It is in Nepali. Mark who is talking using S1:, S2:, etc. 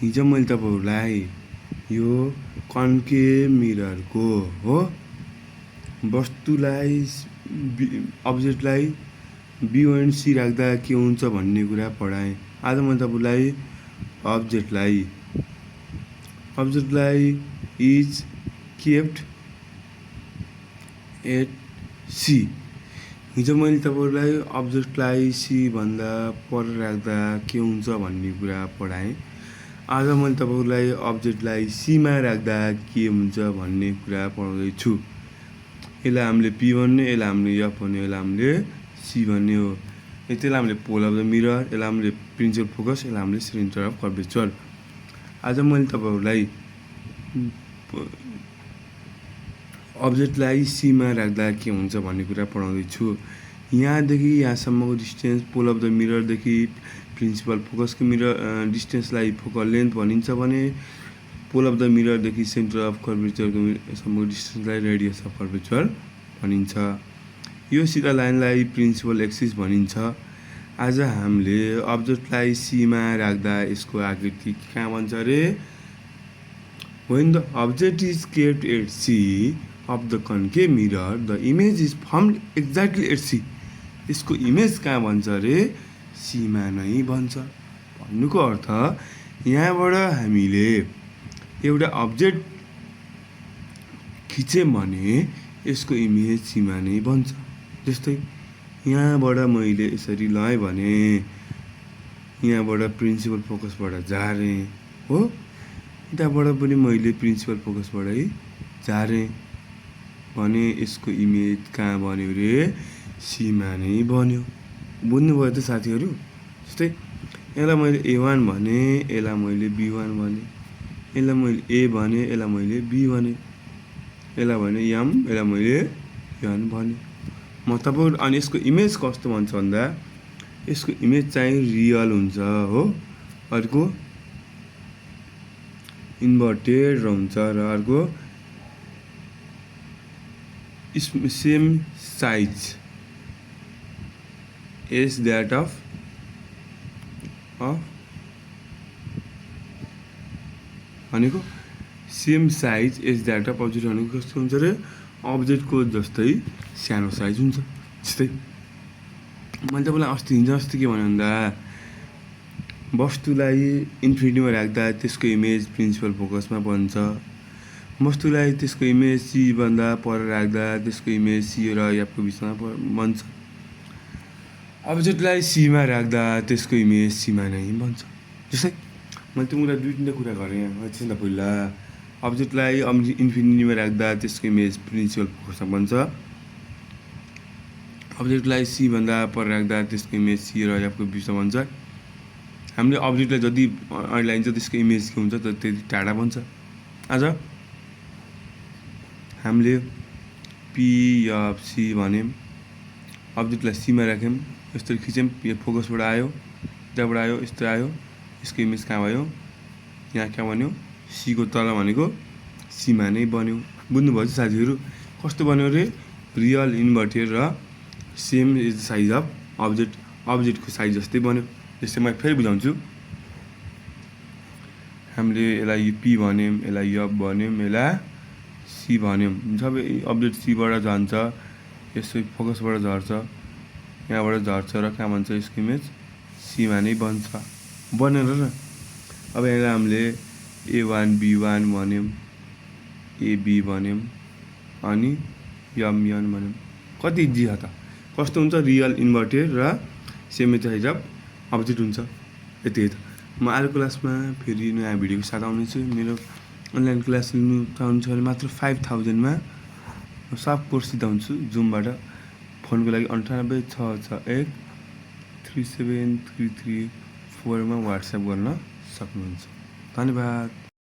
S1: हिजो मैले तपाईहरुलाई यो कन्केभ मिररको हो वस्तुलाई अब्जेक्टलाई बी एन्ड सी राख्दा के हुन्छ भन्ने कुरा पढाएँ। आज मैले तपाईलाई अब्जेक्टलाई इज केप्ट एट सी। हिजो मैले तपाईहरुलाई अब्जेक्टलाई सी भन्दा पर राख्दा के हुन्छ भन्ने कुरा पढाएँ। आज मैले तपाईहरुलाई अब्जेक्टलाई सी मा राख्दा के हुन्छ भन्ने कुरा पढाउँदै छु। यसलाई हामीले पी भन्ने, यसलाई हामीले एफ भन्ने, यसलाई हामीले सी भन्ने हो। यसलाई हामीले पोल अफ द मिरर, यसलाई हामीले प्रिन्सिपल फोकस, यसलाई हामीले सेन्टर अफ कर्वेचर। आज मैले तपाईहरुलाई अब्जेक्टलाई सी मा राख्दा के हुन्छ भन्ने कुरा पढाउँदै छु। यहाँदेखि यहाँसम्मको डिस्टेन्स पोल अफ द मिररदेखि प्रिन्सिपल फोकसको मिरर डिस्टेन्सलाई फोकल लेन्थ भनिन्छ भने पोल अफ द मिररदेखि सेन्टर अफ कर्वेचरको सम्मको डिस्टेन्सलाई रेडियस अफ कर्वेचर भनिन्छ। यो सिधा लाइनलाई प्रिन्सिपल एक्सिस भनिन्छ। आज हामीले अब्जेक्टलाई सी मा राख्दा यसको आकृति कहाँ बन्छ रे? When the object is kept at C of the concave mirror, the image is formed exactly at C. यसको इमेज कहाँ बन्छ रे? सी मा नै बन्छ। भन्नुको अर्थ यहाँबाट हामीले एउटा अब्जेक्ट खिच्यौं भने यसको इमेज सी मा नै बन्छ। जस्तै यहाँबाट मैले यसरी लगाएँ भने यहाँबाट प्रिन्सिपल फोकसबाट झारेँ हो, यताबाट पनि मैले प्रिन्सिपल फोकसबाटै झारेँ भने यसको इमेज कहाँ बन्यो रे? सी मा नै बन्यो। बुझ्नुभयो त साथीहरु? जस्तै यसलाई मैले A1 भने, यसलाई मैले B1 भने, यसलाई मैले A भने, यसलाई मैले B भने, यसलाई भने M, यसलाई मैले N भने। म तपाईहरु अनि यसको इमेज कस्तो भन्छ भन्दा यसको इमेज चाहिँ रियल हुन्छ हो, अर्को इन्भर्टेड हुन्छ र अर्को same size as that of भनेको same size as that of object भनेको कस्तो हुन्छ रे? अब्जेक्टको जस्तै सानो साइज हुन्छ। जस्तै मैले तपाईलाई अस्ति के भने भन्दा वस्तुलाई इन्फिनिटीमा राख्दा त्यसको इमेज प्रिन्सिपल फोकसमा बन्छ। वस्तुलाई त्यसको इमेज सी भन्दा पर राख्दा त्यसको इमेज सी र एफको बिचमा बन्छ। अब्जेक्टलाई सी मा राख्दा त्यसको इमेज सी मा नै बन्छ। जस्तै मैले तिमीलाई दुईटा कुरा गरेँ एकछिन त पहिला। अब्जेक्टलाई इन्फिनिटीमा राख्दा त्यसको इमेज प्रिन्सिपल फोकसमा बन्छ। अब्जेक्टलाई सी भन्दा पर राख्दा त्यसको इमेज सी र एफको बिचमा बन्छ। हामीले अब्जेक्टलाई जति अड्लाइन्छ त्यसको इमेज के हुन्छ त्यति टाढा बन्छ। आज हामीले पी एफ सी भन्यौं, अब्जेक्टलाई सी मा राख्यौं, यस्तो खिच्यौं, फोकसबाट आयो, यताबाट आयो, यस्तो आयो, यसको इमेज कहाँ भयो? यहाँ कहाँ बन्यो? सी को तल भनेको सी मा नै बन्यो। बुझ्नुभयो साथीहरु? कस्तो बन्यो रे? रियल इन्भर्टेड र same is the size of अब्जेक्टको साइज जस्तै बन्यो। जस्तै म फेरि बुझाउँछु। हामीले यसलाई पी भन्यौं, यसलाई एफ भन्यौं, यसलाई सी भन्यौं। सबै अब्जेक्ट सी बाट जान्छ, यसो फोकसबाट झर्छ, यहाँबाट झर्छ र कहाँ बन्छ यसको इमेज? सी मा नै बन्छ। बनेर र अब यसलाई हामीले A1 B1 भन्यौं, AB भन्यौं अनि MN भन्यौं। कति इजी हो त? कस्तो हुन्छ? रियल इन्भर्टेड र सेम साइज अफ अब्जेक्ट हुन्छ। यति त म अर्को क्लासमा फेरि नयाँ भिडियोको साथ आउनेछु। मेरो अनलाइन क्लास लिनु चाहनुहुन्छ भने मात्र 5000 मा सब कोर्स सिकाउँछु जुमबाट। फोनको लागि 9866 37334 मा व्हाट्सएप गर्न सक्नुहुन्छ। धन्यवाद।